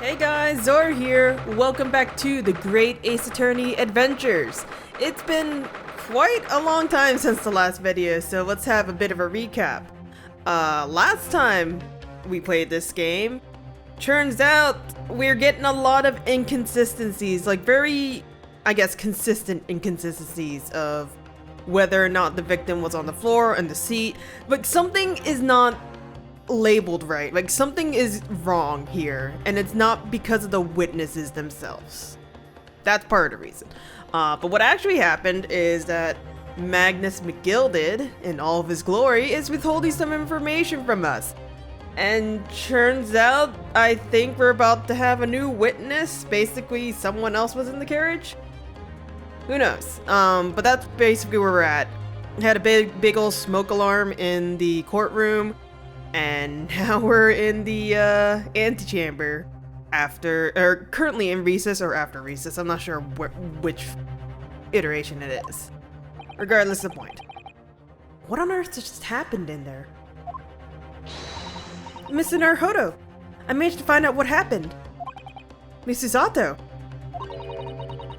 Hey guys, Zora here. Welcome back to the Great Ace Attorney Adventures. It's been quite a long time since the last video, so let's have a bit of a recap. Last time we played this game, turns out we're getting a lot of inconsistencies, like very, I guess, consistent inconsistencies of whether or not the victim was on the floor and the seat, but something is not labeled right. Like something is wrong here, and it's not because of the witnesses themselves. That's part of the reason. But what actually happened is that Magnus McGilded, in all of his glory, is withholding some information from us. And turns out, I think we're about to have a new witness. Basically, someone else was in the carriage? Who knows? But that's basically where we're at. We had a big old smoke alarm in the courtroom. And now we're in the antechamber currently in recess or after recess. I'm not sure which iteration it is. Regardless of the point. What on earth just happened in there? Mr. Naruhodo, I managed to find out what happened. Mr. Zato,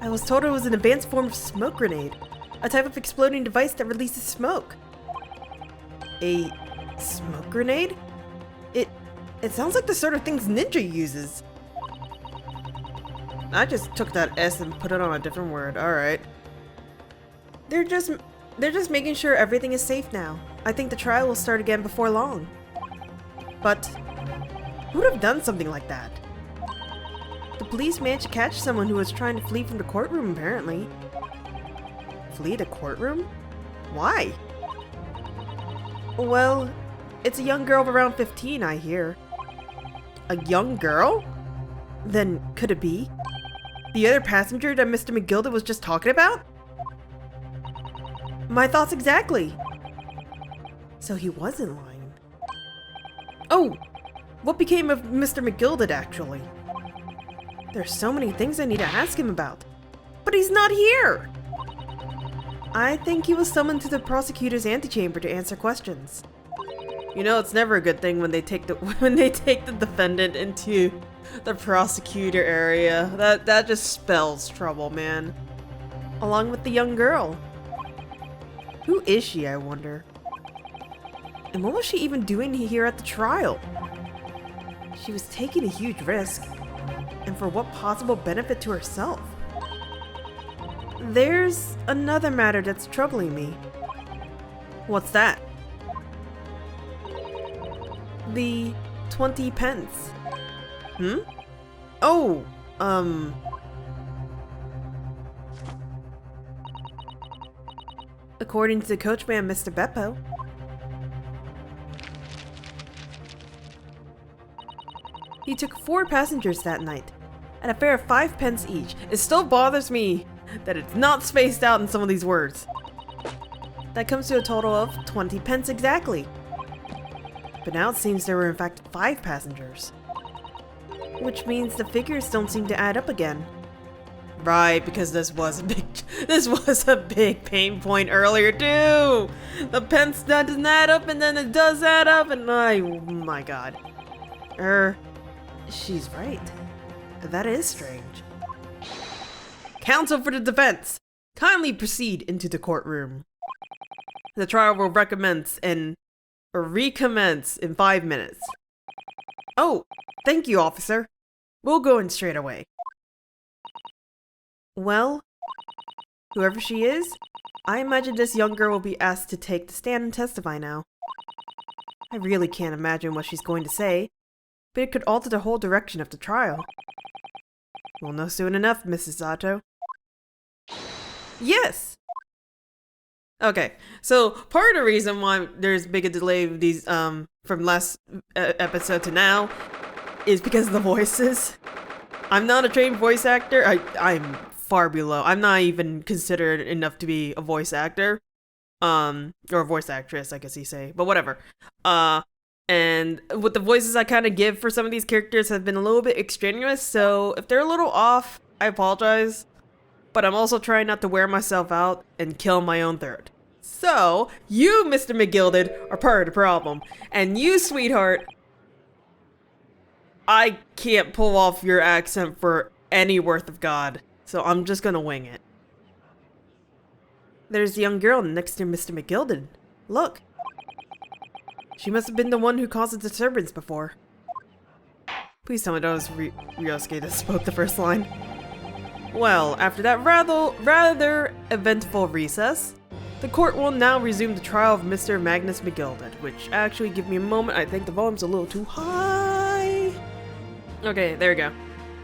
I was told it was an advanced form of smoke grenade, a type of exploding device that releases smoke. A smoke grenade? It sounds like the sort of things Ninja uses. I just took that S and put it on a different word. Alright. They're just making sure everything is safe now. I think the trial will start again before long. But who would have done something like that? The police managed to catch someone who was trying to flee from the courtroom, apparently. Flee the courtroom? Why? Well, it's a young girl of around 15, I hear. A young girl? Then could it be the other passenger that Mr. McGilded was just talking about? My thoughts exactly. So he wasn't lying. Oh, what became of Mr. McGilded actually? There's so many things I need to ask him about. But he's not here! I think he was summoned to the prosecutor's antechamber to answer questions. You know, it's never a good thing when they take the defendant into the prosecutor area. That just spells trouble, man. Along with the young girl. Who is she, I wonder? And what was she even doing here at the trial? She was taking a huge risk. And for what possible benefit to herself? There's another matter that's troubling me. What's that? The 20 pence. Oh, according to the coachman, Mr. Beppo. He took 4 passengers that night, at a fare of 5 pence each. It still bothers me that it's not spaced out in some of these words. That comes to a total of 20 pence exactly. But now it seems there were in fact 5 passengers. Which means the figures don't seem to add up again. Right, because this was a big pain point earlier too! The pence doesn't add up and then it does add up and oh my god. She's right. That is strange. Counsel for the defense! Kindly proceed into the courtroom. The trial will recommence in 5 minutes. Oh, thank you, officer. We'll go in straight away. Well, whoever she is, I imagine this young girl will be asked to take the stand and testify now. I really can't imagine what she's going to say, but it could alter the whole direction of the trial. We'll know soon enough, Mrs. Zato. Yes! Okay, so part of the reason why there's big a delay of these from last episode to now is because of the voices. I'm not a trained voice actor. I'm far below. I'm not even considered enough to be a voice actor. Or a voice actress, I guess you say. But whatever. And with the voices I kind of give for some of these characters have been a little bit extraneous, so if they're a little off, I apologize. But I'm also trying not to wear myself out and kill my own throat. So, you, Mr. McGilded, are part of the problem. And you, sweetheart, I can't pull off your accent for any worth of God, so I'm just gonna wing it. There's the young girl next to Mr. McGilden. Look. She must have been the one who caused the disturbance before. Please tell me that was Yurasaki that spoke the first line. Well, after that rather eventful recess, the court will now resume the trial of Mr. Magnus McGilden, which actually, give me a moment, I think the volume's a little too high. Okay, there we go.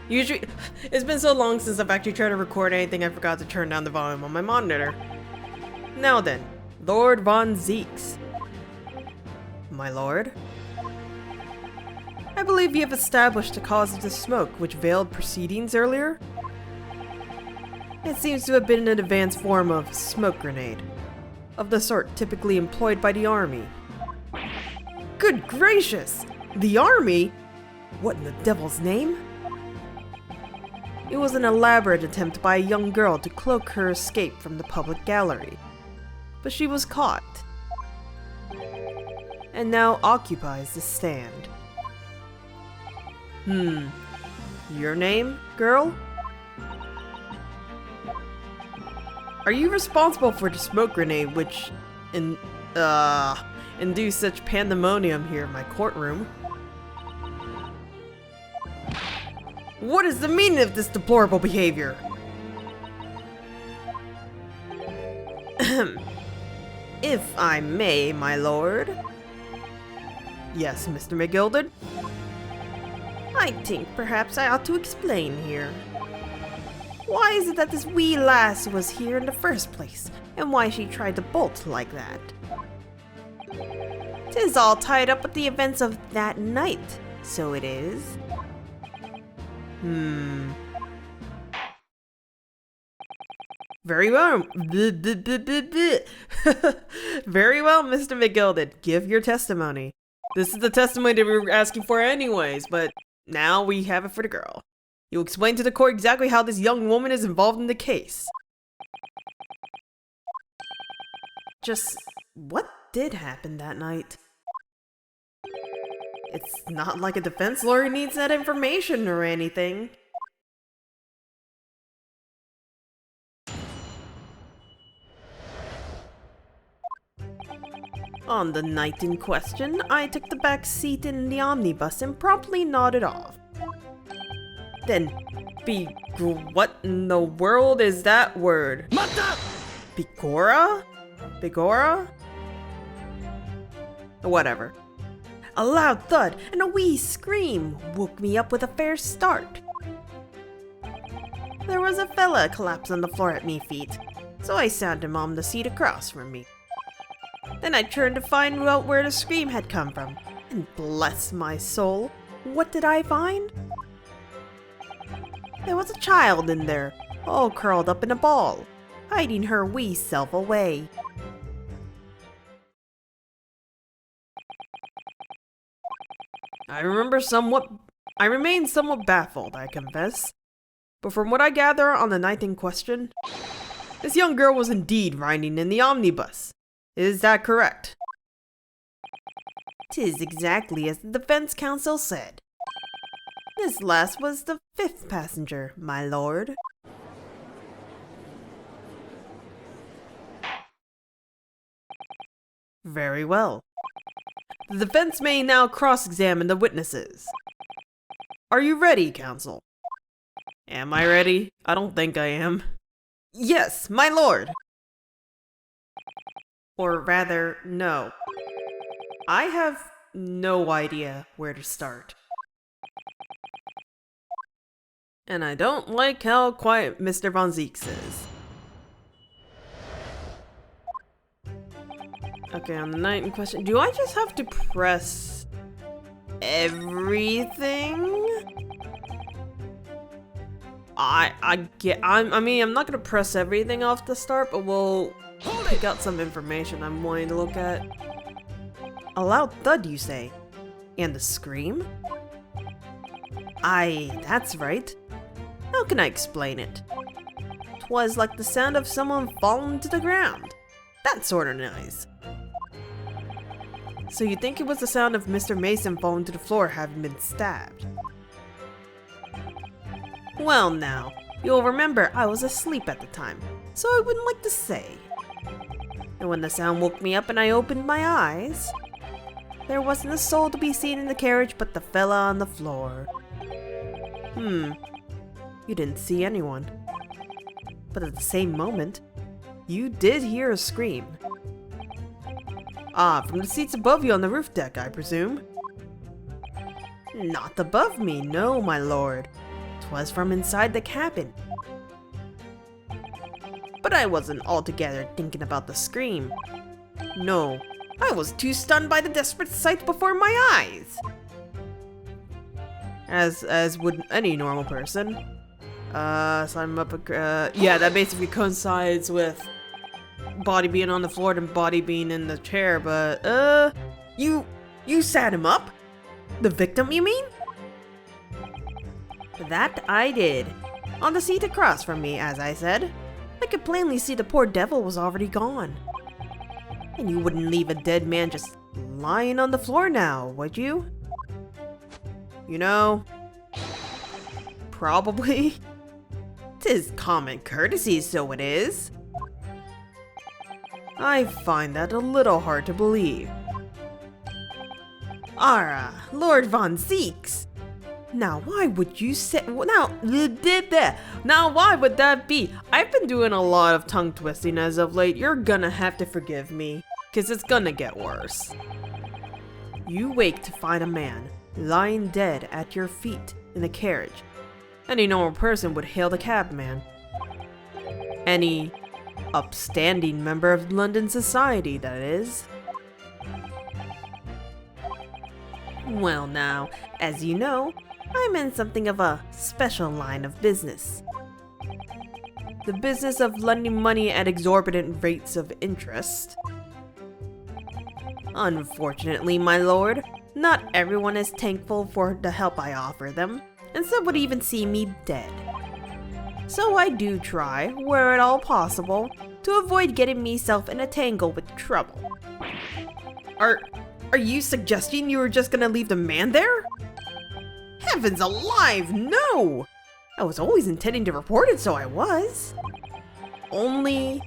Usually, it's been so long since I've actually tried to record anything I forgot to turn down the volume on my monitor. Now then, Lord Von Zeeks. My lord? I believe you have established the cause of the smoke which veiled proceedings earlier? It seems to have been an advanced form of smoke grenade, of the sort typically employed by the army. Good gracious! The army? What in the devil's name? It was an elaborate attempt by a young girl to cloak her escape from the public gallery, but she was caught, and now occupies the stand. Your name, girl? Are you responsible for the smoke grenade which induced such pandemonium here in my courtroom? What is the meaning of this deplorable behavior? If I may, my lord. Yes, Mr. McGilden? I think perhaps I ought to explain here. Why is it that this wee lass was here in the first place, and why she tried to bolt like that? 'Tis all tied up with the events of that night, so it is. Very well. Very well, Mr. McGilden. Give your testimony. This is the testimony that we were asking for anyways, but now we have it for the girl. You explain to the court exactly how this young woman is involved in the case. Just what did happen that night? It's not like a defense lawyer needs that information or anything. On the night in question, I took the back seat in the omnibus and promptly nodded off. Then, what in the world is that word? Mata! Bigora? Bigora? Whatever. A loud thud and a wee scream woke me up with a fair start. There was a fella collapsed on the floor at me feet, so I sat him on the seat across from me. Then I turned to find out where the scream had come from, and bless my soul, what did I find? There was a child in there, all curled up in a ball, hiding her wee self away. I remain somewhat baffled, I confess. But from what I gather on the night in question, this young girl was indeed riding in the omnibus. Is that correct? 'Tis exactly as the defense counsel said. This last was the 5th passenger, my lord. Very well. The defense may now cross-examine the witnesses. Are you ready, counsel? Am I ready? I don't think I am. Yes, my lord! Or rather, no. I have no idea where to start. And I don't like how quiet Mr. Von Zeeks is. Okay, on the night in question, do I just have to press everything? I mean, I'm not gonna press everything off the start, but we'll pick out some information I'm wanting to look at. A loud thud, you say? And a scream? That's right. How can I explain it? 'Twas like the sound of someone falling to the ground. That sort of noise. So you think it was the sound of Mr. Mason falling to the floor having been stabbed? Well now, you'll remember I was asleep at the time, so I wouldn't like to say. And when the sound woke me up and I opened my eyes, there wasn't a soul to be seen in the carriage but the fella on the floor. You didn't see anyone. But at the same moment, you did hear a scream. Ah, from the seats above you on the roof deck, I presume? Not above me, no, my lord. 'Twas from inside the cabin. But I wasn't altogether thinking about the scream. No, I was too stunned by the desperate sight before my eyes. As would any normal person. So I'm up. Yeah, that basically coincides with body being on the floor and body being in the chair. But you sat him up? The victim, you mean? That I did. On the seat across from me, as I said. I could plainly see the poor devil was already gone. And you wouldn't leave a dead man just lying on the floor now, would you? You know, probably. 'Tis common courtesy, so it is. I find that a little hard to believe. Ara, Lord Von Zeeks. Now why would you say, now why would that be? I've been doing a lot of tongue twisting as of late. You're gonna have to forgive me, 'cause it's gonna get worse. You wake to find a man lying dead at your feet in a carriage. Any normal person would hail the cabman. Any upstanding member of London society, that is. Well now, as you know, I'm in something of a special line of business. The business of lending money at exorbitant rates of interest. Unfortunately, my lord, not everyone is thankful for the help I offer them, and some would even see me dead. So I do try, where at all possible, to avoid getting myself in a tangle with trouble. Are you suggesting you were just gonna leave the man there? Heavens alive, no! I was always intending to report it, so I was. Only,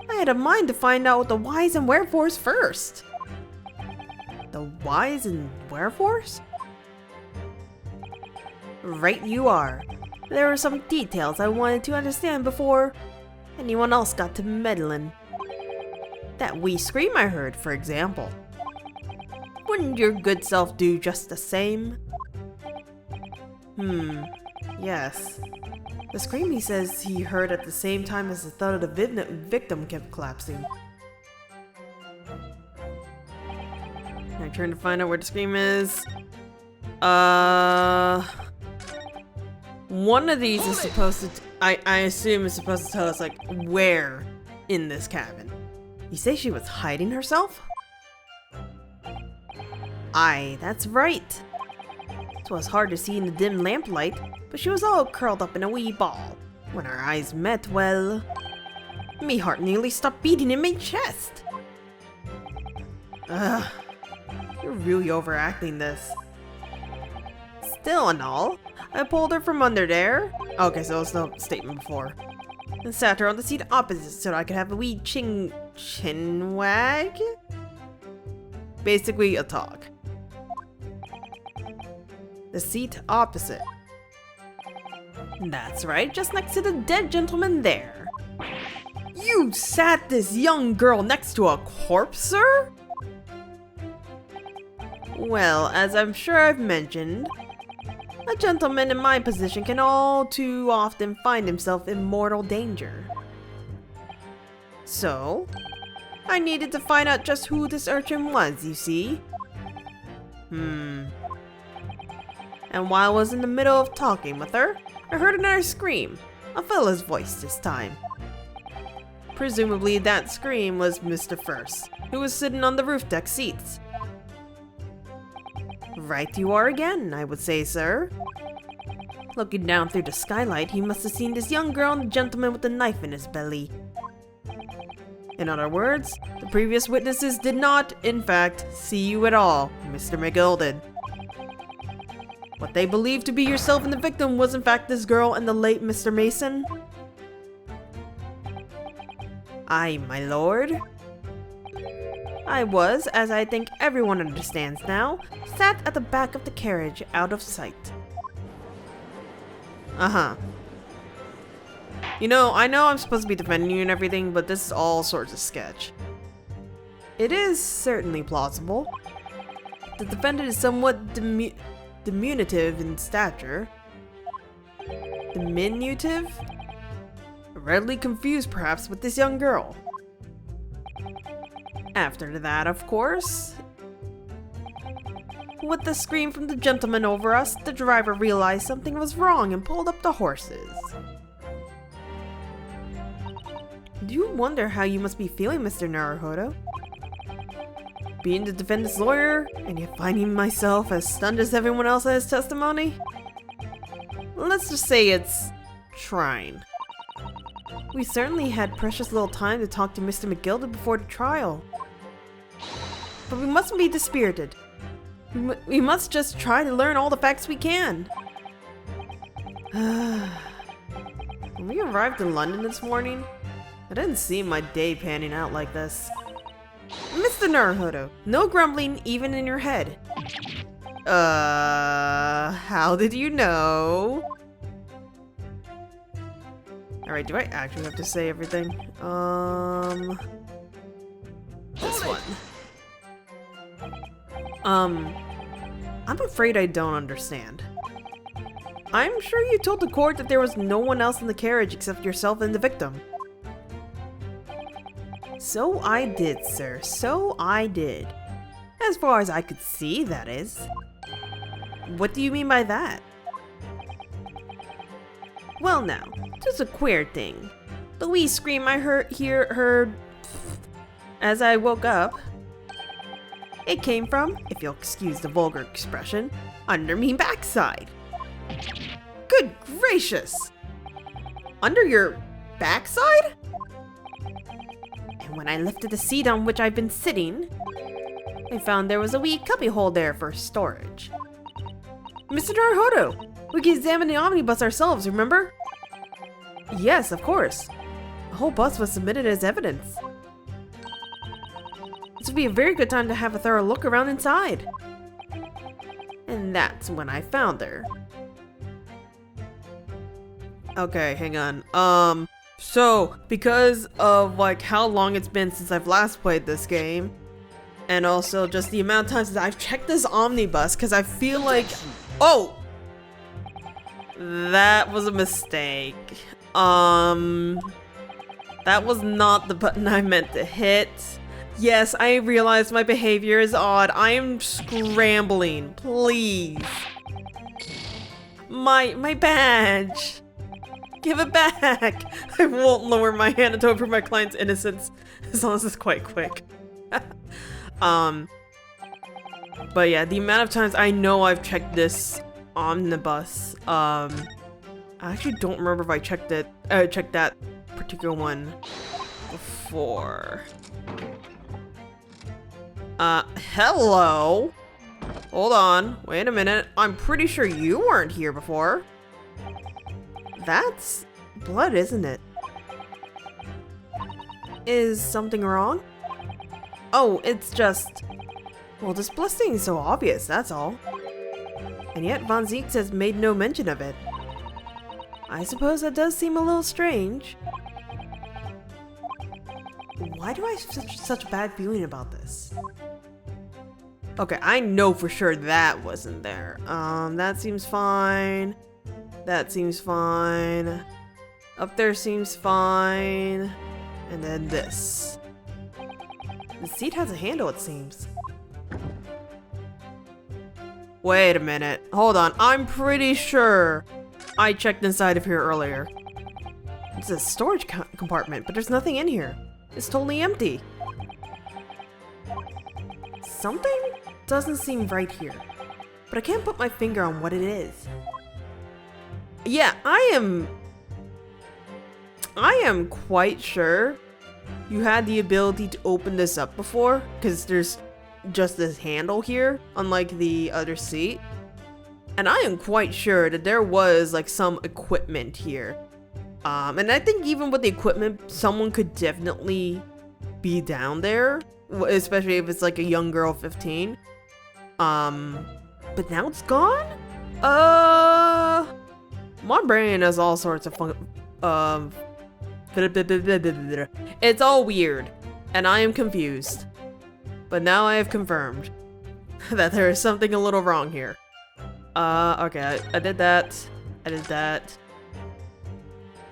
I had a mind to find out the whys and wherefores first. The whys and wherefores? Right you are. There were some details I wanted to understand before anyone else got to meddling. That wee scream I heard, for example. Wouldn't your good self do just the same? Yes. The scream he says he heard at the same time as the thud of the victim kept collapsing. I'm trying to find out where the scream is. One of these is supposed to, I assume is supposed to tell us, like, where in this cabin. You say she was hiding herself? Aye, that's right. 'Twas hard to see in the dim lamplight, but she was all curled up in a wee ball. When our eyes met, well, me heart nearly stopped beating in my chest. Ugh, you're really overacting this. Still and all, I pulled her from under there. Okay, so it's no statement before. And sat her on the seat opposite so I could have a wee chin wag? Basically a talk. The seat opposite. That's right, just next to the dead gentleman there. You sat this young girl next to a corpse, sir? Well, as I'm sure I've mentioned, a gentleman in my position can all too often find himself in mortal danger. So, I needed to find out just who this urchin was, you see. And while I was in the middle of talking with her, I heard another scream, a fella's voice this time. Presumably that scream was Mr. First, who was sitting on the roof deck seats. Right you are again, I would say, sir. Looking down through the skylight, he must have seen this young girl and the gentleman with the knife in his belly. In other words, the previous witnesses did not, in fact, see you at all, Mr. McGill. What they believed to be yourself and the victim was in fact this girl and the late Mr. Mason? Aye, my lord. I was, as I think everyone understands now, sat at the back of the carriage, out of sight. Uh-huh. You know, I know I'm supposed to be defending you and everything, but this is all sorts of sketch. It is certainly plausible. The defendant is somewhat diminutive in stature. Diminutive? Readily confused, perhaps, with this young girl. After that, of course, with the scream from the gentleman over us, the driver realized something was wrong and pulled up the horses. Do you wonder how you must be feeling, Mr. Naruhodo? Being the defendant's lawyer, and yet finding myself as stunned as everyone else at his testimony? Let's just say it's trying. We certainly had precious little time to talk to Mr. McGill before the trial. But we mustn't be dispirited. We must just try to learn all the facts we can. When we arrived in London this morning, I didn't see my day panning out like this. Mr. Naruhodo, no grumbling even in your head. How did you know? Alright, do I actually have to say everything? This one. I'm afraid I don't understand. I'm sure you told the court that there was no one else in the carriage except yourself and the victim. So I did, sir. So I did. As far as I could see, that is. What do you mean by that? Well now, just a queer thing. The wee scream I heard as I woke up. It came from, if you'll excuse the vulgar expression, under me backside. Good gracious! Under your backside? And when I lifted the seat on which I've been sitting, I found there was a wee cubbyhole there for storage. Mr. Naruhodo, we can examine the omnibus ourselves, remember? Yes, of course. The whole bus was submitted as evidence. This would be a very good time to have a thorough look around inside. And that's when I found her. Okay, hang on. So, because of like how long it's been since I've last played this game, and also just the amount of times that I've checked this omnibus, because I feel like, oh, that was a mistake. That was not the button I meant to hit. Yes, I realize my behavior is odd. I am scrambling, please. My badge. Give it back! I won't lower my hand to prove my client's innocence, as long as it's quite quick. But yeah, the amount of times I know I've checked this omnibus, I actually don't remember if I checked that particular one before. Hello? Hold on, wait a minute. I'm pretty sure you weren't here before. That's blood, isn't it? Is something wrong? Oh, it's just... well, this blood stain is so obvious, that's all. And yet Von Zieks has made no mention of it. I suppose that does seem a little strange. Why do I have such a bad feeling about this? Okay, I know for sure that wasn't there. That seems fine. That seems fine. Up there seems fine. And then this. The seat has a handle, it seems. Wait a minute. Hold on. I'm pretty sure I checked inside of here earlier. It's a storage compartment, but there's nothing in here. It's totally empty. Something doesn't seem right here, but I can't put my finger on what it is. Yeah, I am quite sure you had the ability to open this up before, because there's just this handle here, unlike the other seat. And I am quite sure that there was like some equipment here. And I think even with the equipment, someone could definitely be down there, especially if it's like a young girl, 15. But now it's gone? My brain has all sorts of it's all weird, and I am confused. But now I have confirmed that there is something a little wrong here. Okay, I did that. I did that.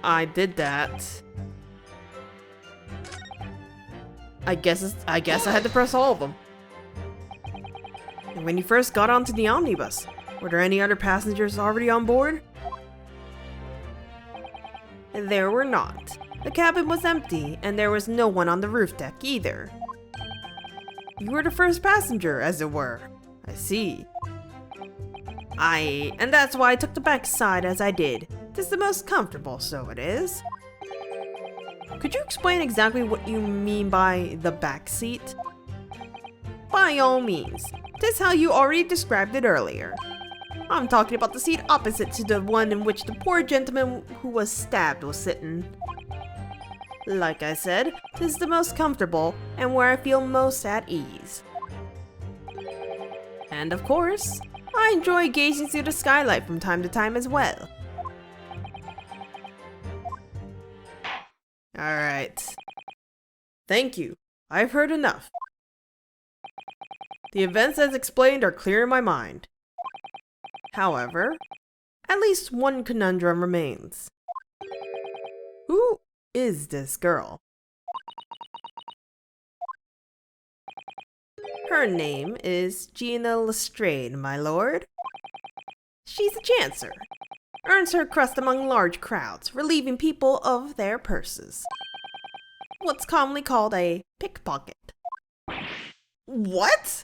I did that. I guess I had to press all of them. And when you first got onto the omnibus, were there any other passengers already on board? There were not. The cabin was empty, and there was no one on the roof deck either. You were the first passenger, as it were. I see. And that's why I took the back side as I did. It's the most comfortable, so it is. Could you explain exactly what you mean by the back seat? By all means. This is how you already described it earlier. I'm talking about the seat opposite to the one in which the poor gentleman who was stabbed was sitting. Like I said, this is the most comfortable and where I feel most at ease. And of course, I enjoy gazing through the skylight from time to time as well. Alright. Thank you. I've heard enough. The events as explained are clear in my mind. However, at least one conundrum remains. Who is this girl? Her name is Gina Lestrade, my lord. She's a chancer. Earns her crust among large crowds, relieving people of their purses. What's commonly called a pickpocket. What?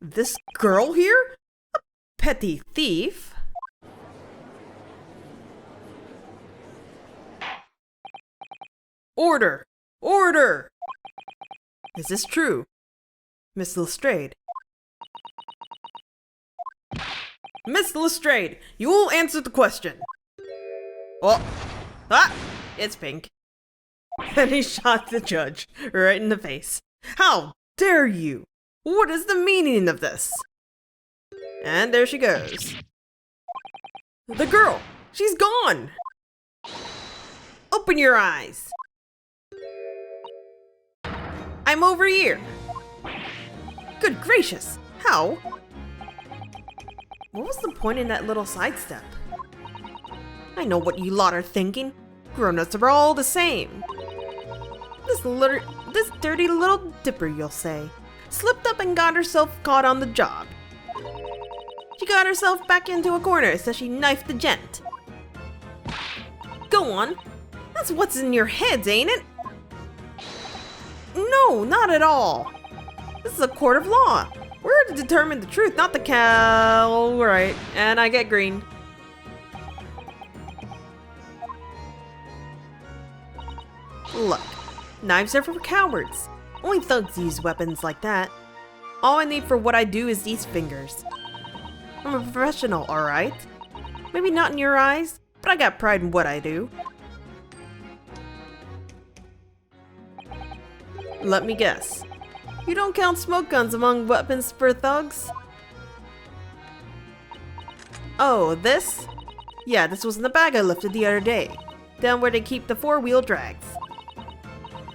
This girl here? A petty thief? Order! Order! Is this true, Miss Lestrade? Miss Lestrade, you will answer the question. Oh, it's pink. And he shot the judge right in the face. How dare you? What is the meaning of this? And there she goes. The girl, she's gone. Open your eyes. I'm over here. Good gracious, how? What was the point in that little sidestep? I know what you lot are thinking. Grown-ups are all the same. This dirty little dipper, you'll say, slipped up and got herself caught on the job. She got herself back into a corner so she knifed the gent. Go on. That's what's in your heads, ain't it? No, not at all. This is a court of law. We're here to determine the truth, not the cow. Right, and I get green. Look, knives are for cowards. Only thugs use weapons like that. All I need for what I do is these fingers. I'm a professional, alright? Maybe not in your eyes, but I got pride in what I do. Let me guess. You don't count smoke guns among weapons for thugs? Oh, this? Yeah, this was in the bag I lifted the other day. Down where they keep the four-wheel drags.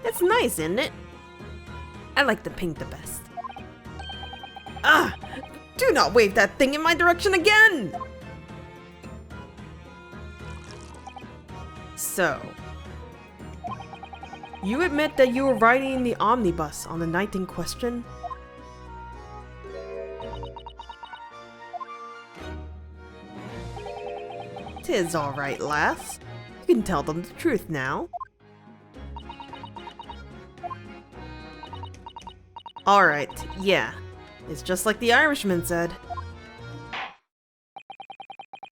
It's nice, isn't it? I like the pink the best. Ah! Do not wave that thing in my direction again! So, you admit that you were riding the omnibus on the night in question? Tis alright, lass. You can tell them the truth now. Alright, yeah. It's just like the Irishman said.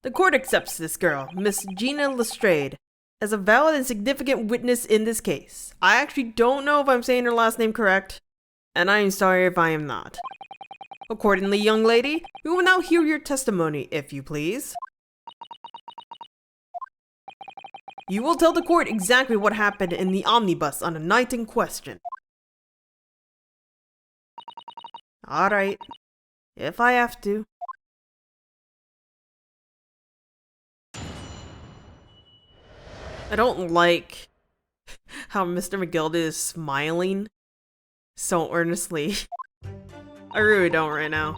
The court accepts this girl, Miss Gina Lestrade, as a valid and significant witness in this case. I actually don't know if I'm saying her last name correct, and I am sorry if I am not. Accordingly, young lady, we will now hear your testimony, if you please. You will tell the court exactly what happened in the omnibus on the night in question. Alright, if I have to. I don't like how Mr. McGilda is smiling so earnestly. I really don't right now.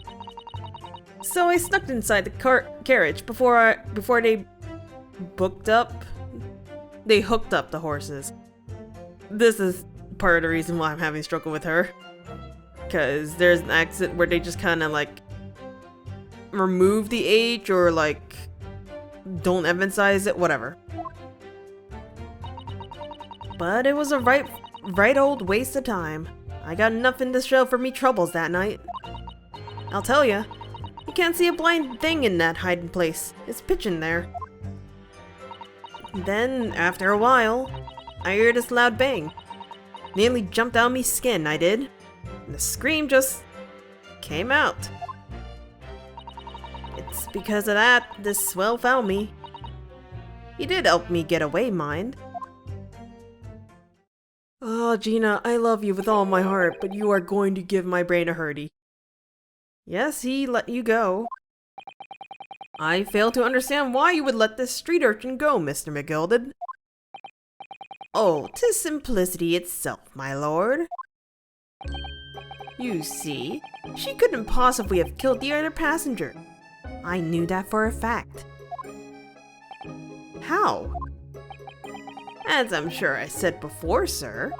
So I snuck inside the carriage before they hooked up the horses. This is part of the reason why I'm having a struggle with her. Because there's an accident where they just kind of like remove the H or like don't emphasize it, whatever. But it was a right old waste of time. I got nothing to show for me troubles that night. I'll tell ya, you can't see a blind thing in that hiding place. It's pitch in there. Then, after a while, I heard this loud bang. Nearly jumped out of me skin, I did. And the scream just came out. It's because of that this swell found me. He did help me get away, mind. Oh, Gina, I love you with all my heart, but you are going to give my brain a hurdy. Yes, he let you go. I fail to understand why you would let this street urchin go, Mr. McGilded. Oh, 'tis simplicity itself, my lord. You see, she couldn't possibly have killed the other passenger. I knew that for a fact. How? As I'm sure I said before, sir.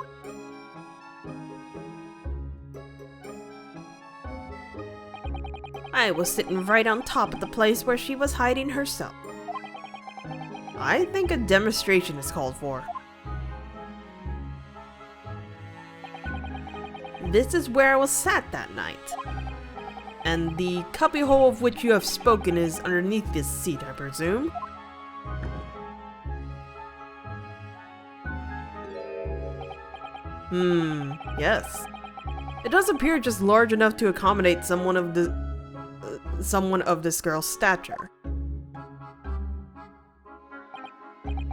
I was sitting right on top of the place where she was hiding herself. I think a demonstration is called for. This is where I was sat that night. And the cubbyhole of which you have spoken is underneath this seat, I presume? Yes. It does appear just large enough to accommodate someone of this girl's stature.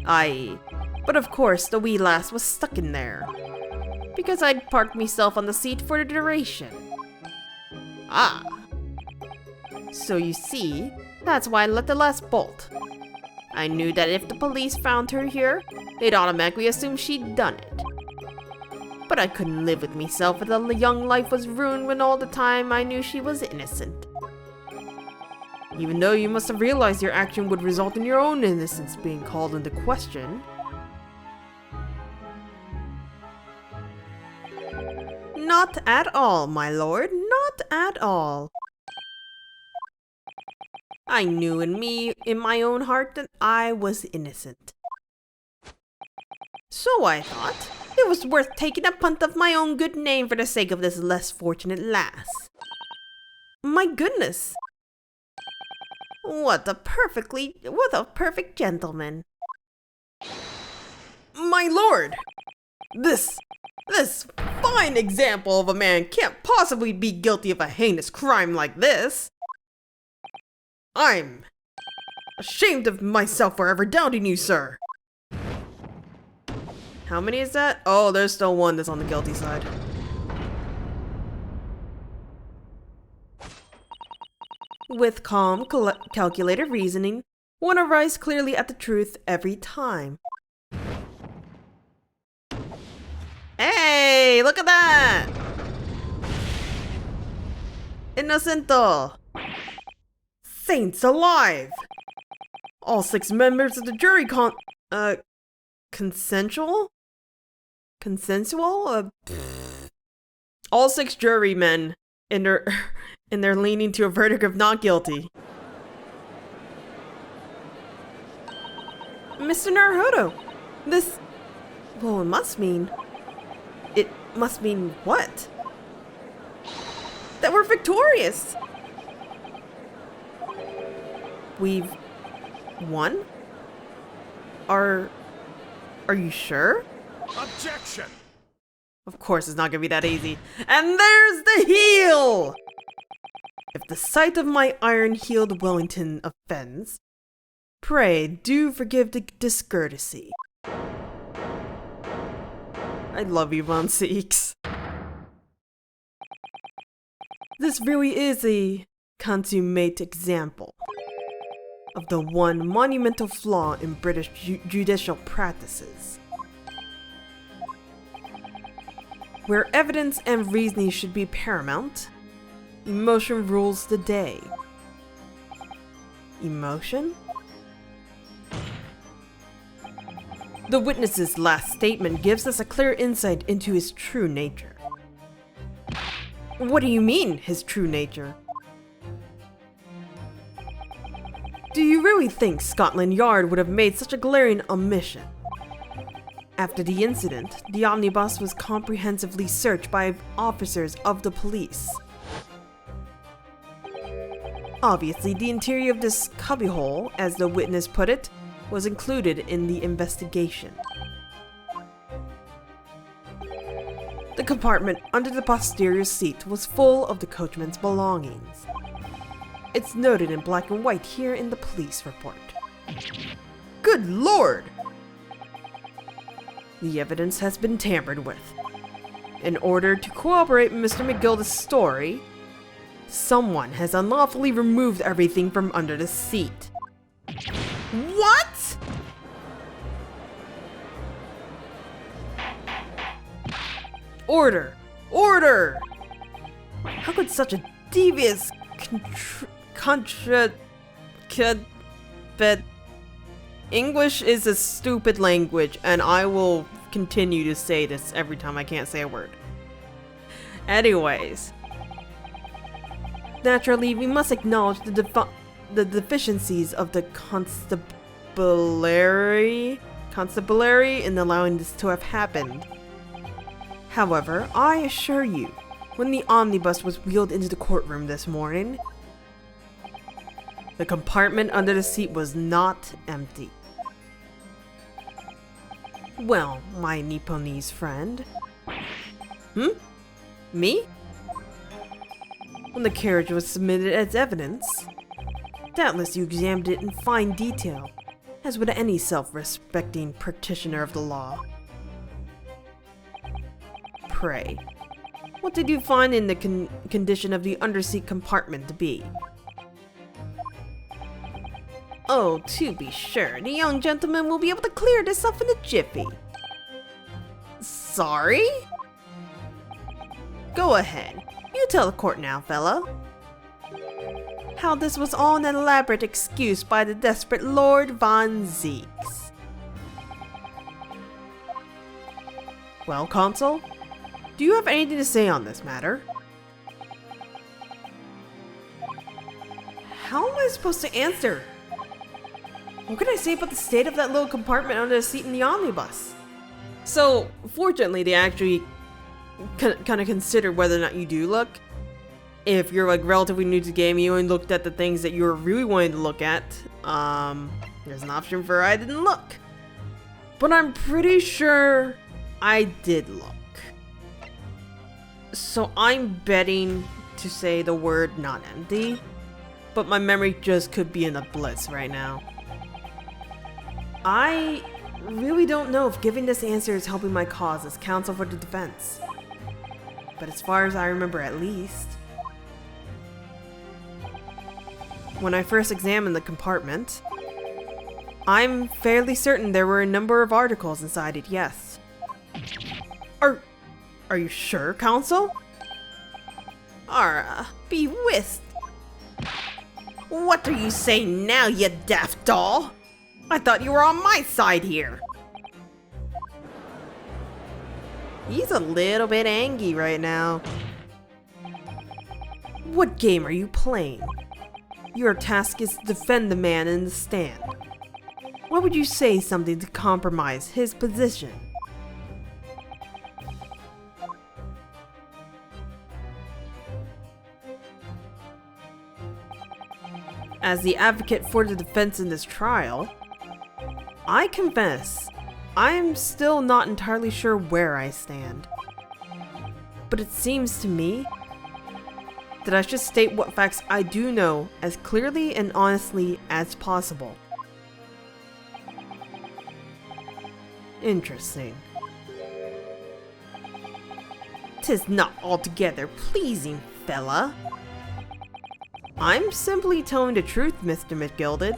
Aye, but of course the wee lass was stuck in there. Because I'd parked myself on the seat for the duration. Ah. So you see, that's why I let the lass bolt. I knew that if the police found her here, they'd automatically assume she'd done it. But I couldn't live with myself if the young life was ruined when all the time I knew she was innocent. Even though you must have realized your action would result in your own innocence being called into question. Not at all, my lord, not at all. I knew in my own heart that I was innocent. So I thought it was worth taking a punt of my own good name for the sake of this less fortunate lass. My goodness! What a perfect gentleman. My lord! This fine example of a man can't possibly be guilty of a heinous crime like this. I'm ashamed of myself for ever doubting you, sir. How many is that? Oh, there's still one that's on the guilty side. With calm, calculated reasoning, one arrives clearly at the truth every time. Hey, look at that! Innocento! Saints alive! All 6 members of the jury consensual? All 6 jurymen in their leaning to a verdict of not guilty. Mr. Naruhodo, well, it must mean what? That we're victorious! We've won? Our Are you sure? Objection! Of course it's not gonna be that easy. And there's the heel! If the sight of my iron-heeled Wellington offends, pray do forgive the discourtesy. I love you, Von Seeks. This really is a consummate example of the one monumental flaw in British judicial practices, where evidence and reasoning should be paramount. Emotion rules the day. Emotion? The witness's last statement gives us a clear insight into his true nature. What do you mean, his true nature? Do you really think Scotland Yard would have made such a glaring omission? After the incident, the omnibus was comprehensively searched by officers of the police. Obviously, the interior of this cubbyhole, as the witness put it, was included in the investigation. The compartment under the posterior seat was full of the coachman's belongings. It's noted in black and white here in the police report. Good Lord! The evidence has been tampered with. In order to corroborate Mr. McGilda's story, someone has unlawfully removed everything from under the seat. What? Order! Order! How could such a devious English is a stupid language, and I will continue to say this every time I can't say a word. Anyways. Naturally, we must acknowledge the deficiencies of the constabulary in allowing this to have happened. However, I assure you, when the omnibus was wheeled into the courtroom this morning, the compartment under the seat was not empty. Well, my Nipponese friend. Me? When the carriage was submitted as evidence, doubtless you examined it in fine detail, as would any self-respecting practitioner of the law. Pray, what did you find in the condition of the underseat compartment to be? Oh, to be sure, the young gentleman will be able to clear this up in a jiffy. Sorry? Go ahead. You tell the court now, fellow. How this was all an elaborate excuse by the desperate Lord Von Zeeks. Well, Consul, do you have anything to say on this matter? How am I supposed to answer? What can I say about the state of that little compartment under the seat in the omnibus? So, fortunately, they actually kind of consider whether or not you do look. If you're like relatively new to the game, you only looked at the things that you were really wanting to look at. There's an option for I didn't look. But I'm pretty sure I did look. So I'm betting to say the word not empty. But my memory just could be in a blitz right now. I really don't know if giving this answer is helping my cause as counsel for the defense. But as far as I remember, at least. When I first examined the compartment, I'm fairly certain there were a number of articles inside it, yes. Are you sure, Counsel? Be whisked. What are you saying now, you daft doll? I thought you were on my side here. He's a little bit angry right now. What game are you playing? Your task is to defend the man in the stand. Why would you say something to compromise his position? As the advocate for the defense in this trial, I confess I'm still not entirely sure where I stand. But it seems to me that I should state what facts I do know as clearly and honestly as possible. Interesting. 'Tis not altogether pleasing, fella. I'm simply telling the truth, Mr. McGilded.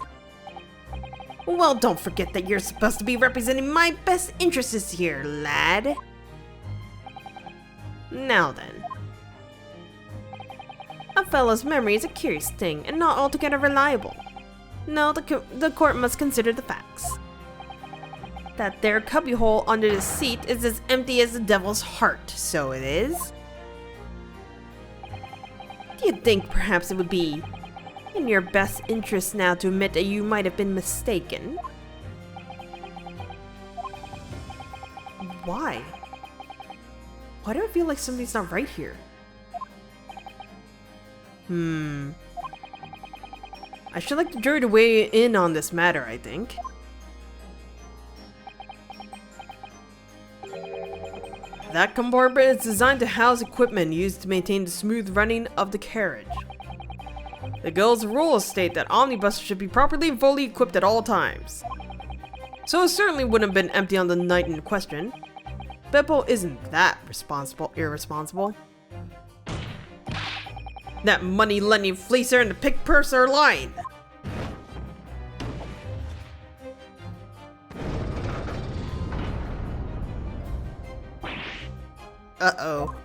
Well, don't forget that you're supposed to be representing my best interests here, lad. Now then. A fellow's memory is a curious thing and not altogether reliable. No, the court must consider the facts. That there cubbyhole under the seat is as empty as the devil's heart, so it is. Do you think perhaps it would be in your best interest now to admit that you might have been mistaken? Why? Why do I feel like something's not right here? I should like the jury to weigh in on this matter, I think. That compartment is designed to house equipment used to maintain the smooth running of the carriage. The Guild's rules state that omnibuses should be properly and fully equipped at all times. So it certainly wouldn't have been empty on the night in question. Beppo isn't that irresponsible. That money-lending fleecer and the pick purse are lying. Uh-oh.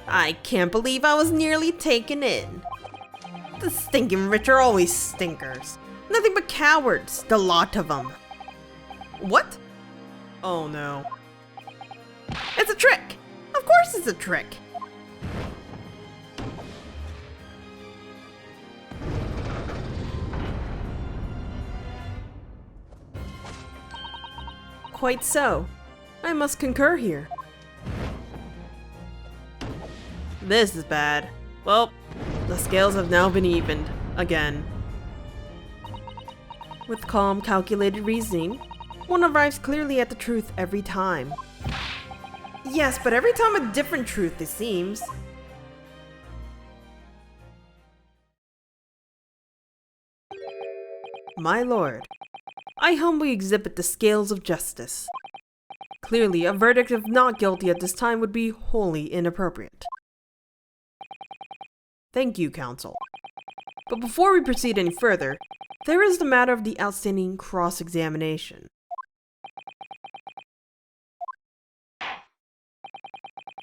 I can't believe I was nearly taken in. The stinking rich are always stinkers. Nothing but cowards, the lot of them. What? Oh no. It's a trick! Of course it's a trick! Quite so. I must concur here. This is bad. Well, the scales have now been evened. Again. With calm, calculated reasoning, one arrives clearly at the truth every time. Yes, but every time a different truth, it seems. My lord, I humbly exhibit the scales of justice. Clearly, a verdict of not guilty at this time would be wholly inappropriate. Thank you, counsel. But before we proceed any further, there is the matter of the outstanding cross-examination.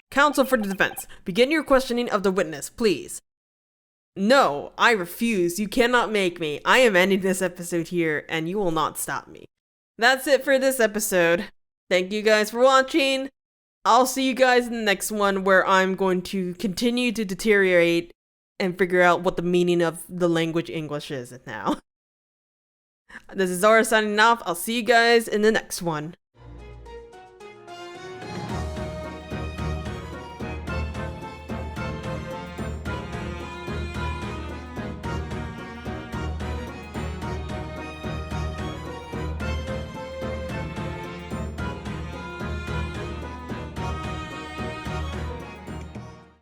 Counsel for the defense, begin your questioning of the witness, please. No, I refuse. You cannot make me. I am ending this episode here, and you will not stop me. That's it for this episode. Thank you guys for watching. I'll see you guys in the next one, where I'm going to continue to deteriorate and figure out what the meaning of the language English is now. This is Zora signing off. I'll see you guys in the next one.